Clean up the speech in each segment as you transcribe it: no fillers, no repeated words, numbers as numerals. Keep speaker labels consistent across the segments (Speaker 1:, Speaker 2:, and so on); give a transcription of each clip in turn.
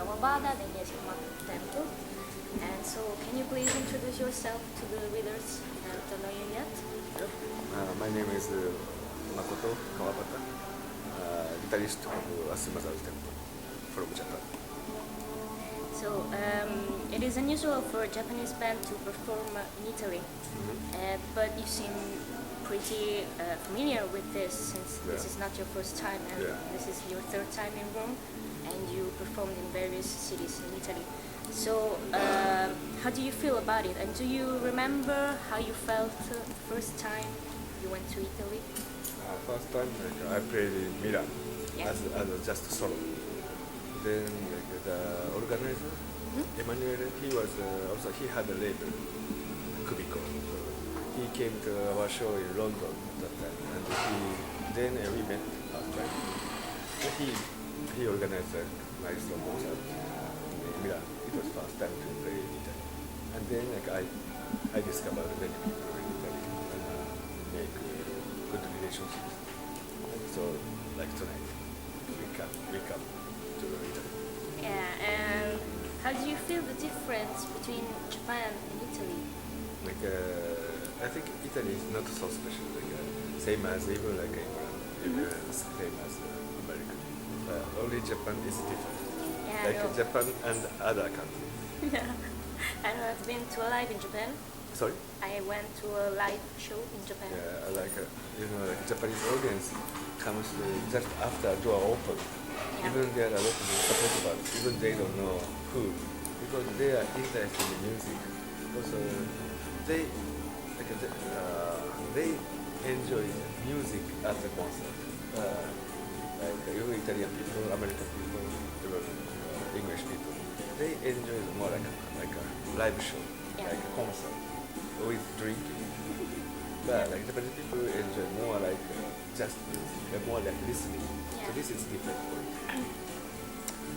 Speaker 1: Kawabata, then yes, Makoto. And so, can you please introduce yourself to the readers that don't know you yet?
Speaker 2: My name is Makoto Kawabata, guitarist of Sinister Noise from Japan.
Speaker 1: So, it is unusual for a Japanese band to perform in Italy, but you seem pretty familiar with this since this is not your first time and this is your third time in Rome, and you performed in various cities in Italy. So, how do you feel about it? And do you remember how you felt the first time you went to Italy?
Speaker 2: First time I played in Milan as just solo. Then the organizer, Emanuele, he had a label, Kubico. So he came to our show in London that time, and then we met last time. He organized a nice concert in Milan. It was first time to play in Italy. And then I discovered many people in Italy and make good relationships. And so tonight we come to Italy.
Speaker 1: Yeah, and how do you feel the difference between Japan and Italy?
Speaker 2: I think Italy is not so special. Same as even England, same as America. Only Japan is different.
Speaker 1: Yeah,
Speaker 2: Japan and other countries.
Speaker 1: Yeah, I know I've been to a live in Japan.
Speaker 2: Sorry?
Speaker 1: I went to a live show in Japan.
Speaker 2: Yeah, Japanese audience comes just after door open.
Speaker 1: Yeah.
Speaker 2: Even there are a lot of support bands, even they don't know who, because they are interested in music. Also, they enjoy music at the concert. Even Italian people, American people, even English people, they enjoy more like a live show, like a concert with drinking. But Japanese people enjoy more just music, more listening.
Speaker 1: Yeah.
Speaker 2: So this is different for you.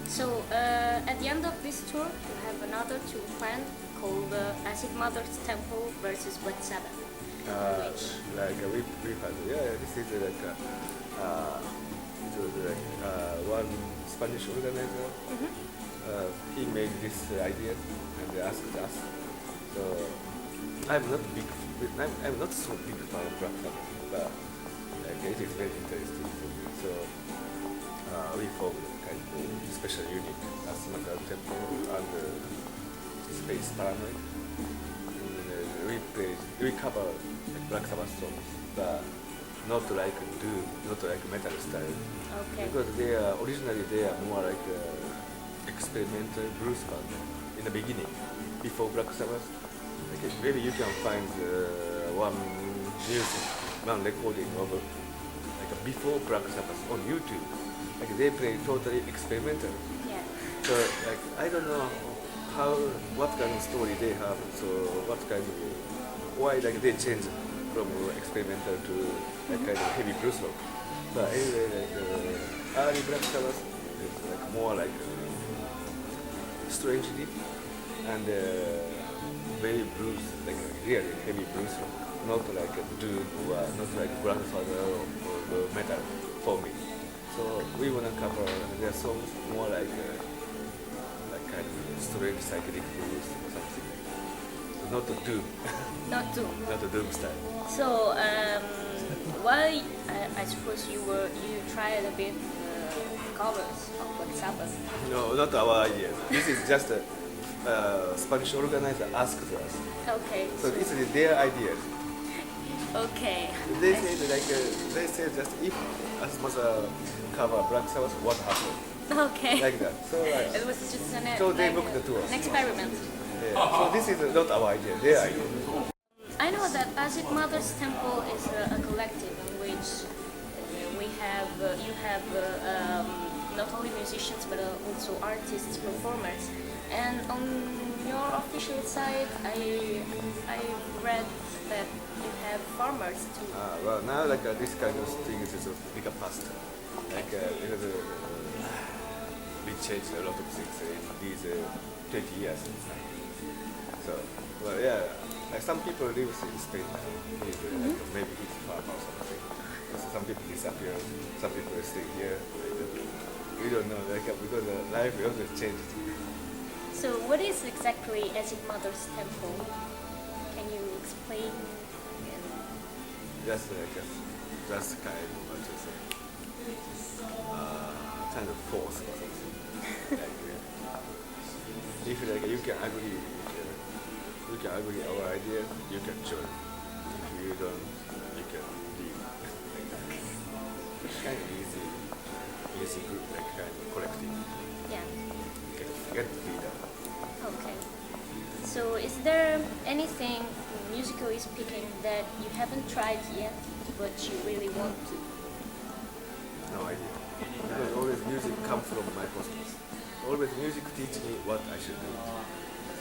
Speaker 1: So at the end of this tour, you have another tour planned called Acid Mother's Temple versus Wet Sabbath.
Speaker 2: We've had, this is one Spanish organizer. He made this idea and asked us. So I'm not so big fan of Black Sabbath, but it is very interesting for me. So we formed kind of special unit as Mother Temple and Space Paranoid. We cover Black Sabbath songs, but not like doom, not like metal style.
Speaker 1: Okay.
Speaker 2: Because originally they are more like experimental blues band in the beginning, before Black Sabbath. Maybe you can find one recording of before Black Sabbath on YouTube. They play totally experimental.
Speaker 1: Yeah.
Speaker 2: So I don't know what kind of story they have. So why they change from experimental to kind of heavy blues rock. But anyway, early Black Sabbath is more strangely and very blues, really heavy blues rock, not like doom or not like grandfather or metal for me. So we wanna cover their songs more like kind of strange psychedelic blues or something like that. So not doom.
Speaker 1: Not doom.
Speaker 2: Not a doom style.
Speaker 1: So why I suppose you tried a bit covers of Black Sabbath.
Speaker 2: No, not our idea. This is just a Spanish organizer asked us.
Speaker 1: Okay.
Speaker 2: So this is their idea.
Speaker 1: Okay.
Speaker 2: They say just if Asmasa cover Black Sabbath, what happened?
Speaker 1: Okay.
Speaker 2: Like that. So
Speaker 1: It was just
Speaker 2: so they booked the tour.
Speaker 1: an experiment.
Speaker 2: Yeah. So this is not our idea, their idea.
Speaker 1: I know that Acid Mother's Temple is a collective in which you have not only musicians but also artists, performers. And on your official site, I read that you have farmers too.
Speaker 2: Well, now this kind of thing is a past. Because we changed a lot of things in these 20 years. So, well, yeah, some people live in Spain now. Maybe it's farm or something. So some people disappear, some people stay here. we don't know, like, because life always changes.
Speaker 1: So what is exactly Egypt Mother's Temple? Can you explain?
Speaker 2: Just like just kind of what you say, kind of force or something. Like, if like you can agree, you can agree our idea, you can join. If you don't, you can leave. Like that. It's kind of easy group, like kind of collective.
Speaker 1: Yeah.
Speaker 2: Get freedom.
Speaker 1: Okay. So is there anything musically speaking that you haven't tried yet, but you really want to?
Speaker 2: No idea. Because always music comes from my posters. Always music teach me what I should do.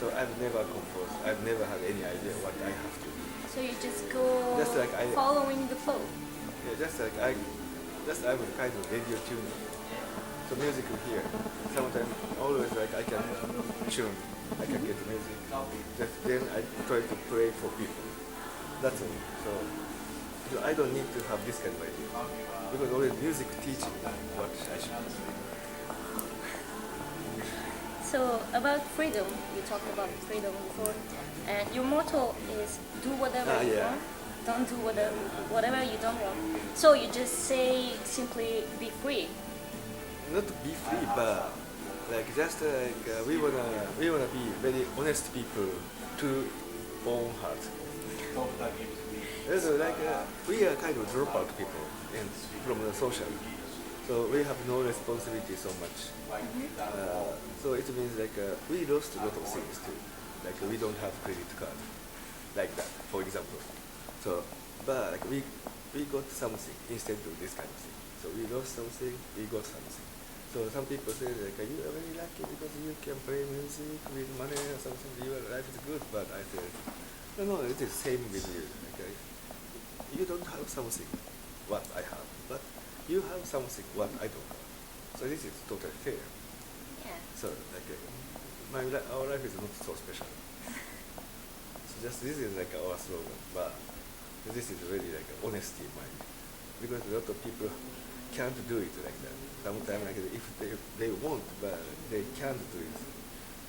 Speaker 2: So I've never composed. I've never had any idea what I have to do.
Speaker 1: So you just go following the flow?
Speaker 2: Yeah, just like I'm kind of radio tuner. So music here. Sometimes always like I can tune. I can get music. Just then I try to play for people. That's all. So I don't need to have this kind of idea. Because always music teaches me what I should do.
Speaker 1: So about freedom, you talked about freedom before, and your motto is do whatever you want, don't do whatever you don't want. So you just say simply be free.
Speaker 2: Not to be free, but like just like we wanna be very honest people to own heart. So like we are kind of dropout people from the social. So we have no responsibility so much. So it means like we lost a lot of things too. Like we don't have credit card, like that, for example. So, but like we got something instead of this kind of thing. So we lost something, we got something. So some people say like you are very lucky because you can play music with money or something. Your life is good, but I say no, it is same with you. Okay, you don't have something what I have, but you have something what I don't have. So this is totally fair.
Speaker 1: Yeah.
Speaker 2: So like our life is not so special. So just this is like our slogan, but this is really like honesty mind, because a lot of people can't do it like that. Sometimes like if they want, but they can't do it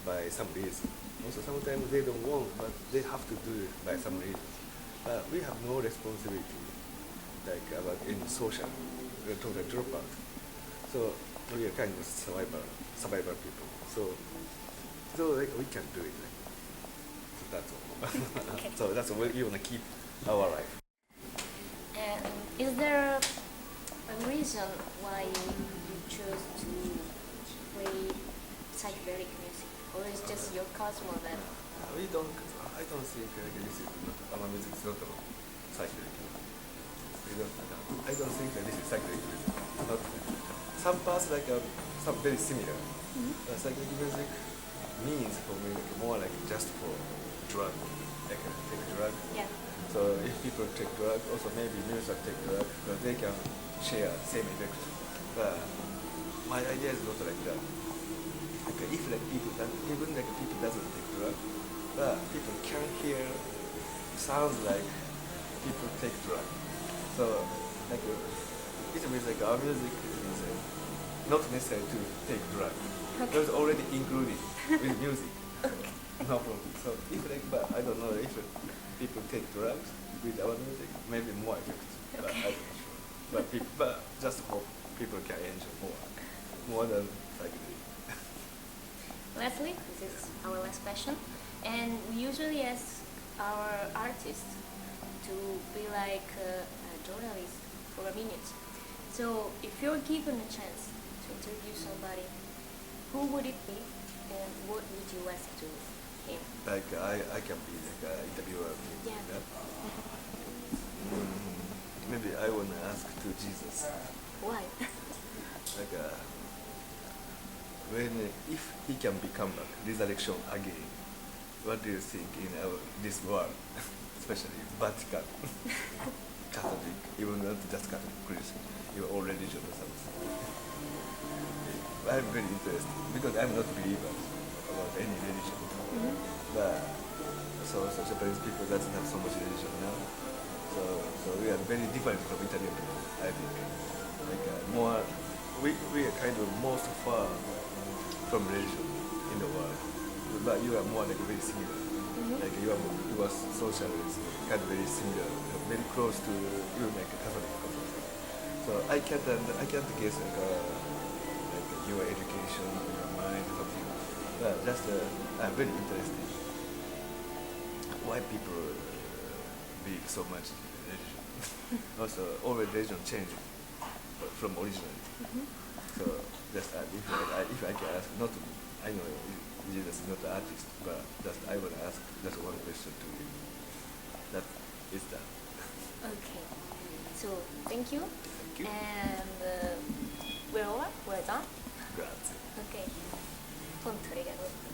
Speaker 2: by some reason. Also sometimes they don't want, but they have to do it by some reason. But we have no responsibility like about in social. We're total dropout. So we are kind of survivor people. So like we can do it. Like, so that's all.
Speaker 1: Okay.
Speaker 2: So that's what we wanna keep our life.
Speaker 1: And is there a reason why you chose to play psychedelic music, or is just your cosmo that?
Speaker 2: I don't think this is not, our music is not psychedelic. I don't think that this is psychedelic music. Not some parts like some very similar. Psychedelic music means for me like more like just for drug, like take a drug.
Speaker 1: Yeah.
Speaker 2: So if people take drug, also maybe musicians take drug, because they can share same effect. But my idea is not like that. Like if like people even like people doesn't take drug, but people can hear sounds like people take drug. So like it means like our music is not necessary to take drug.
Speaker 1: Okay.
Speaker 2: It's already included with music. No problem. So if like, but I don't know if people take drugs with our music, maybe more effective. But I'm not sure. But just hope people can enjoy more than psychedelic.
Speaker 1: Lastly, this is our last question, and we usually ask our artists to be like a journalist for a minute. So if you're given a chance to interview somebody, who would it be, and what would you ask to him?
Speaker 2: Like I can be like an interviewer.
Speaker 1: Yeah.
Speaker 2: Maybe I wanna ask to Jesus.
Speaker 1: Why?
Speaker 2: Like if he can become back, resurrection again, what do you think in this world, especially Vatican, Catholic, even not just Catholic, Christian, even all religion or something? I'm very interested because I'm not a believer about any religion. But so Japanese people doesn't have so much religion now. So we are very different from Italian people, I think. Like more we are kind of most far from religion in the world, but you are more like very similar. Like you are socialist, kind of very similar, very close to you like a Catholic or something. So I can't guess like your education, your mind, something. But just I'm very interested. Why people believe so much in religion? Also, all religion change from originally. So just if I can ask, not I know Jesus is not an artist, but just I will ask just one question to you. That is that.
Speaker 1: Okay. So thank you.
Speaker 2: Thank you.
Speaker 1: And we're over. We're done.
Speaker 2: Grazie.
Speaker 1: Okay. Punto, obrigado.